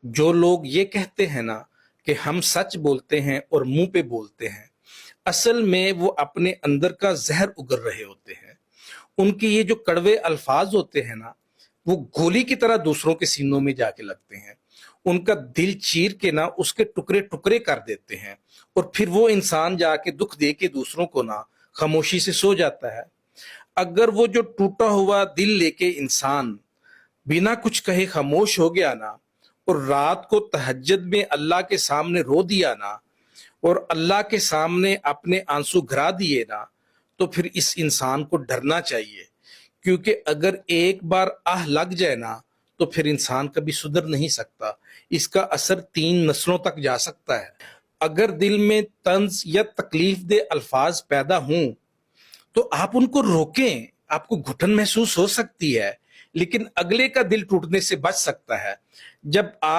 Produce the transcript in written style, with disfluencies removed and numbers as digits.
جو لوگ یہ کہتے ہیں نا کہ ہم سچ بولتے ہیں اور منہ پہ بولتے ہیں، اصل میں وہ اپنے اندر کا زہر اگر رہے ہوتے ہیں۔ ان کے یہ جو کڑوے الفاظ ہوتے ہیں نا، وہ گولی کی طرح دوسروں کے سینوں میں جا کے لگتے ہیں، ان کا دل چیر کے نا اس کے ٹکڑے ٹکڑے کر دیتے ہیں، اور پھر وہ انسان جا کے دکھ دے کے دوسروں کو نا خاموشی سے سو جاتا ہے۔ اگر وہ جو ٹوٹا ہوا دل لے کے انسان بنا کچھ کہے خاموش ہو گیا نا، اور رات کو تہجد میں اللہ کے سامنے رو دیا نا، اور اللہ کے سامنے اپنے آنسو گھرا دیے نا، تو پھر اس انسان کو ڈرنا چاہیے، کیونکہ اگر ایک بار آہ لگ جائے نا تو پھر انسان کبھی سدھر نہیں سکتا، اس کا اثر 3 نسلوں تک جا سکتا ہے۔ اگر دل میں طنز یا تکلیف دہ الفاظ پیدا ہوں تو آپ ان کو روکیں، آپ کو گھٹن محسوس ہو سکتی ہے، لیکن اگلے کا دل ٹوٹنے سے بچ سکتا ہے۔ جب آپ